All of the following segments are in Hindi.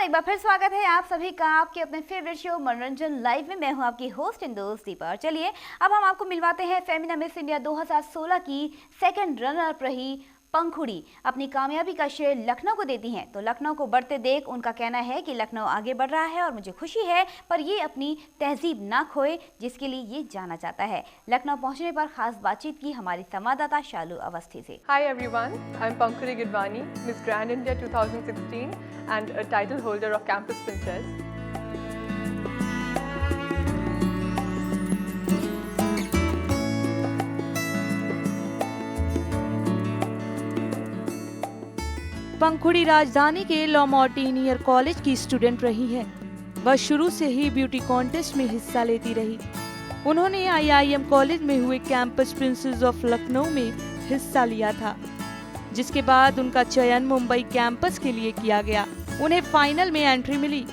नमस्कार, एक बार फिर स्वागत है आप सभी का आपके अपने फेवरेट शो मनोरंजन लाइव में। मैं हूं आपकी होस्ट एंड दोस्त दीपा। चलिए अब हम आपको मिलवाते हैं फेमिना मिस इंडिया 2016 की सेकंड रनर अप रही पंखुड़ी अपनी कामयाबी का श्रेय लखनऊ को देती हैं। तो लखनऊ को बढ़ते देख उनका कहना है कि लखनऊ आगे बढ़ रहा है और मुझे खुशी है, पर ये अपनी तहजीब ना खोए जिसके लिए ये जाना चाहता है। लखनऊ पहुंचने पर खास बातचीत की हमारी संवाददाता शालू अवस्थी से। Hi everyone, I'm Pankhuri Gidwani, Miss Grand India 2016 and a title holder of Campus Princess. पंखुड़ी राजधानी के लॉ मार्टिनियर कॉलेज की स्टूडेंट रही है। वह शुरू से ही ब्यूटी कॉन्टेस्ट में हिस्सा लेती रही। उन्होंने IIM कॉलेज में हुए कैंपस प्रिंसेस ऑफ लखनऊ में हिस्सा लिया था, जिसके बाद उनका चयन मुंबई कैंपस के लिए किया गया। उन्हें फाइनल में एंट्री मिली।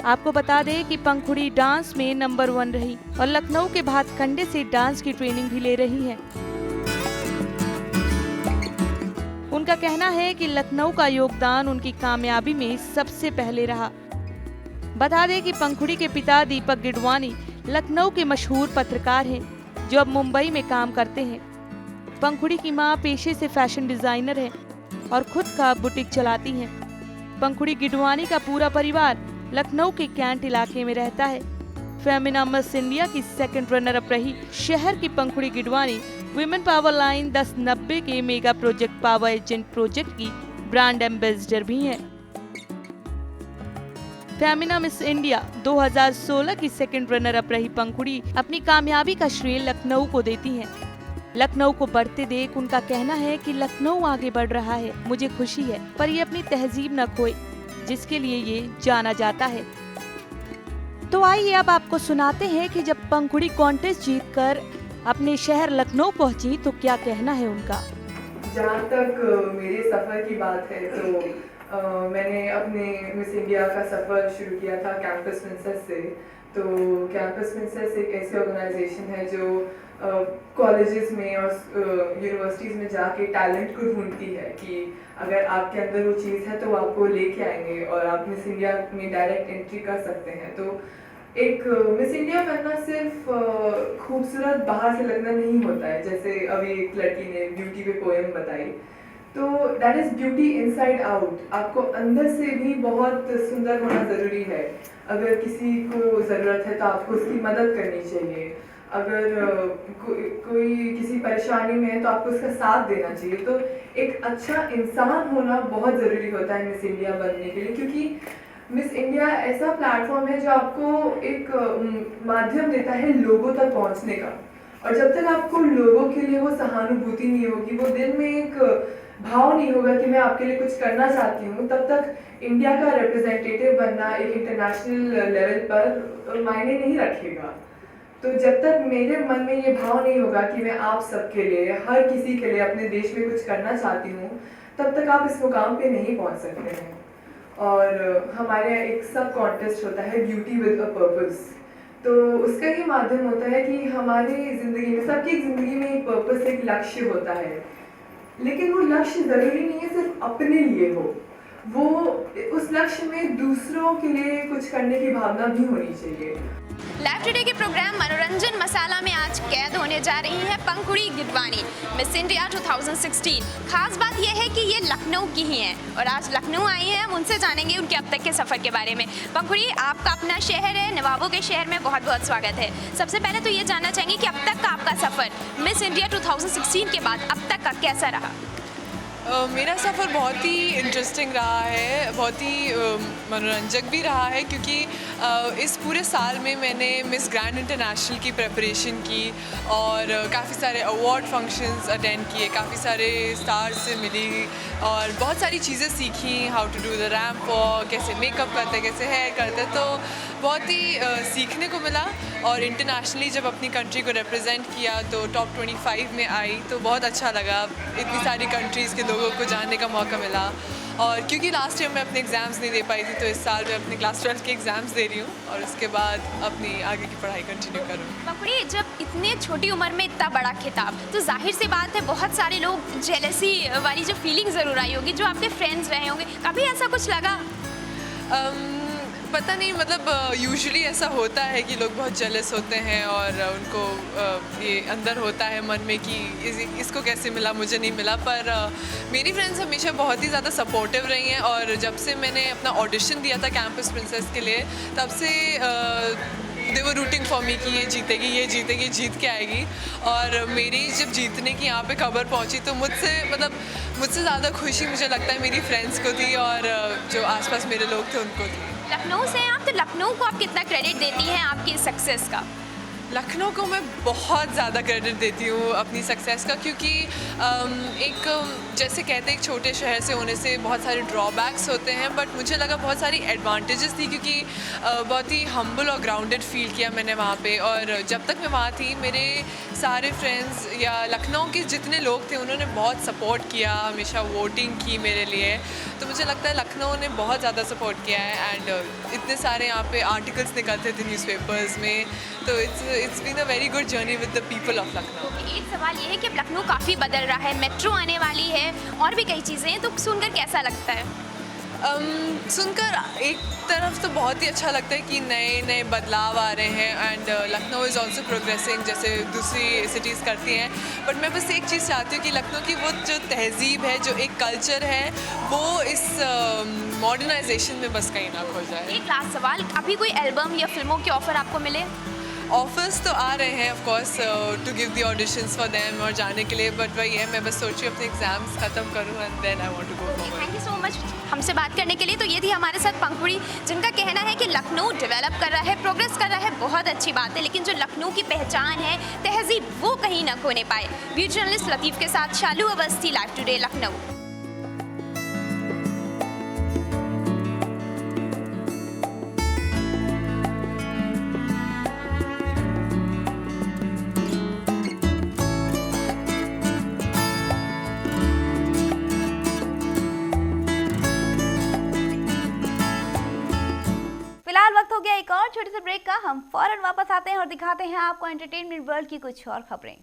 आपको बता दें कि पंखुड़ी डांस में नंबर 1 रही और लखनऊ के भातखंडे से डांस की ट्रेनिंग भी ले रही है। उनका कहना है कि लखनऊ का योगदान उनकी कामयाबी में सबसे पहले रहा। बता दें कि पंखुड़ी के पिता दीपक गिडवानी लखनऊ के मशहूर पत्रकार हैं, जो अब मुंबई में काम करते हैं। पंखुड़ी की मां पेशे से फैशन डिजाइनर है और खुद का बुटीक चलाती हैं। पंखुड़ी गिडवानी का पूरा परिवार लखनऊ के कैंट इलाके में रहता है। फेमिना मिस इंडिया की सेकंड रनर अप रही शहर की पंखुड़ी गिडवानी विमेन पावर लाइन 1090 के mega project power agent project की ब्रांड एम्बेसडर भी हैं। फेमिना मिस इंडिया 2016 की सेकंड रनर अप रही पंखुड़ी अपनी कामयाबी का श्रेय लखनऊ को देती हैं। लखनऊ को बढ़ते देख उनका कहना है कि लखनऊ आगे बढ़ रहा है, मुझे खुशी है, पर ये अपनी तहजीब न खोए जिसके लिए ये जाना जाता है। तो आइए अब आपको सुनाते हैं कि जब पंखुड़ी कॉन्टेस्ट जीतकर अपने शहर लखनऊ पहुंची तो क्या कहना है उनका। जहाँ तक मेरे सफ़र की बात है तो मैंने अपने मिस इंडिया का सफ़र शुरू किया था कैंपस प्रिंसेस से। तो कैंपस प्रिंसेस एक ऐसी ऑर्गेनाइजेशन है जो कॉलेजेस में और यूनिवर्सिटीज़ में जाके टैलेंट को ढूंढती है कि अगर आपके अंदर वो चीज़ है तो आपको लेके आएंगे और आप मिस इंडिया में डायरेक्ट एंट्री कर सकते हैं। तो एक मिस इंडिया बनना सिर्फ खूबसूरत बाहर से लगना नहीं होता है, जैसे अभी एक लड़की ने ब्यूटी पे पोएम बताई, तो that is beauty inside out. आपको अंदर से भी बहुत सुंदर होना ज़रूरी है। अगर किसी को ज़रूरत है तो आपको उसकी मदद करनी चाहिए। अगर कोई किसी परेशानी में है तो आपको उसका साथ देना चाहिए। तो एक अच्छा इंसान होना बहुत ज़रूरी होता है मिस इंडिया बनने के लिए, क्योंकि मिस इंडिया ऐसा प्लेटफॉर्म है जो आपको एक माध्यम देता है लोगों तक पहुंचने का। और जब तक आपको लोगों के लिए वो सहानुभूति नहीं होगी, वो दिल में एक भाव नहीं होगा कि मैं आपके लिए कुछ करना चाहती हूँ, तब तक इंडिया का रिप्रेजेंटेटिव बनना एक इंटरनेशनल लेवल पर मायने नहीं रखेगा। तो जब तक मेरे मन में ये भाव नहीं होगा कि मैं आप सबके लिए, हर किसी के लिए अपने देश में कुछ करना चाहती हूँ, तब तक आप इस मुकाम पे नहीं पहुँच सकते हैं। और हमारे यहाँ एक सब कॉन्टेस्ट होता है ब्यूटी विद अ पर्पस। तो उसका ही माध्यम होता है कि हमारी ज़िंदगी में, सबकी ज़िंदगी में एक पर्पस, एक लक्ष्य होता है, लेकिन वो लक्ष्य ज़रूरी नहीं है सिर्फ अपने लिए हो, वो उस लक्ष्य में दूसरों के लिए कुछ करने की भावना भी होनी चाहिए। लाइव टुडे के प्रोग्राम मनोरंजन मसाला में आज कैद होने जा रही है पंखुड़ी गिडवानी मिस इंडिया 2016। खास बात यह है कि ये लखनऊ की ही हैं और आज लखनऊ आई हैं। हम उनसे जानेंगे उनके अब तक के सफ़र के बारे में। पंखुड़ी, आपका अपना शहर है, नवाबों के शहर में बहुत बहुत स्वागत है। सबसे पहले तो ये जानना चाहेंगे कि अब तक का आपका सफ़र मिस इंडिया 2016 के बाद अब तक का कैसा रहा? मेरा सफ़र बहुत ही इंटरेस्टिंग रहा है, बहुत ही मनोरंजक भी रहा है, क्योंकि इस पूरे साल में मैंने मिस ग्रैंड इंटरनेशनल की प्रिपरेशन की और काफ़ी सारे अवार्ड फंक्शंस अटेंड किए, काफ़ी सारे स्टार्स से मिली और बहुत सारी चीज़ें सीखी, how to do the ramp walk, कैसे मेकअप करते, कैसे हेयर करते। तो बहुत ही सीखने को मिला और इंटरनेशनली जब अपनी कंट्री को रिप्रेजेंट किया तो टॉप 25 में आई, तो बहुत अच्छा लगा। इतनी सारी कंट्रीज़ के लोगों को जानने का मौका मिला। और क्योंकि लास्ट ईयर मैं अपने एग्ज़ाम्स नहीं दे पाई थी, तो इस साल मैं अपने क्लास 12 के एग्ज़ाम्स दे रही हूँ और उसके बाद अपनी आगे की पढ़ाई कंटिन्यू करूँगी। पंखुड़ी, जब इतने छोटी उम्र में इतना बड़ा खिताब, तो जाहिर सी बात है बहुत सारे लोग जेलसी वाली जो फीलिंग ज़रूर आई होगी, जो आपके फ्रेंड्स रहे होंगे, कभी ऐसा कुछ लगा? पता नहीं, मतलब यूजुअली ऐसा होता है कि लोग बहुत जेलस होते हैं और उनको ये अंदर होता है मन में कि इसको कैसे मिला, मुझे नहीं मिला। पर मेरी फ्रेंड्स हमेशा बहुत ही ज़्यादा सपोर्टिव रही हैं और जब से मैंने अपना ऑडिशन दिया था कैंपस प्रिंसेस के लिए, तब से दे वर रूटिंग फॉर मी कि ये जीतेगी, जीत के आएगी। और मेरी जब जीतने की यहाँ पे खबर पहुँची तो मुझसे ज़्यादा खुशी मुझे लगता है मेरी फ्रेंड्स को थी और जो आसपास मेरे लोग थे उनको थी। लखनऊ से हैं आप, तो लखनऊ को आप कितना क्रेडिट देती हैं आपकी सक्सेस का? लखनऊ को मैं बहुत ज़्यादा क्रेडिट देती हूँ अपनी सक्सेस का, क्योंकि एक जैसे कहते हैं एक छोटे शहर से होने से बहुत सारे ड्रॉबैक्स होते हैं, बट मुझे लगा बहुत सारी एडवांटेजेस थी, क्योंकि बहुत ही हम्बल और ग्राउंडेड फील किया मैंने वहाँ पे। और जब तक मैं वहाँ थी मेरे सारे फ्रेंड्स या लखनऊ के जितने लोग थे उन्होंने बहुत सपोर्ट किया, हमेशा वोटिंग की मेरे लिए। तो मुझे लगता है लखनऊ ने बहुत ज़्यादा सपोर्ट किया है एंड इतने सारे यहाँ पे आर्टिकल्स निकलते थे न्यूज़पेपर्स में, तो it's been a very good journey with the people of Lucknow. एक सवाल ये है कि अब लखनऊ काफ़ी बदल रहा है, मेट्रो आने वाली है और भी कई चीज़ें हैं, तो सुनकर कैसा लगता है? सुनकर एक तरफ तो बहुत ही अच्छा लगता है कि नए नए बदलाव आ रहे हैं and Lucknow is also progressing जैसे दूसरी सिटीज़ करती हैं। बट मैं बस एक चीज़ चाहती हूँ कि लखनऊ की वो जो तहज़ीब है, जो एक कल्चर है, वो इस मॉडर्नाइजेशन में बस कहीं ना खो जाए। एक लास्ट सवाल, अभी कोई एल्बम या फिल्मों के ऑफ़र आपको मिले? ऑफर्स तो आ रहे हैं of course to give the auditions for them और जाने के लिए, बट वही है मैं बस सोच रही हूँ अपने एग्जाम्स ख़त्म करूँ and then I want to go forward. Thank you so much हमसे बात करने के लिए। तो ये थी हमारे साथ पंखुड़ी, जिनका कहना है कि लखनऊ डेवलप कर रहा है, प्रोग्रेस कर रहा है, बहुत अच्छी बात है, लेकिन जो लखनऊ की पहचान है, तहजीब, वो कहीं ना खोने पाए। वीडियो जर्नलिस्ट लतीफ़ के साथ शालू अवस्थी, लाइव टुडे लखनऊ। फिलहाल वक्त हो गया एक और छोटे से ब्रेक का। हम फौरन वापस आते हैं और दिखाते हैं आपको एंटरटेनमेंट वर्ल्ड की कुछ और खबरें।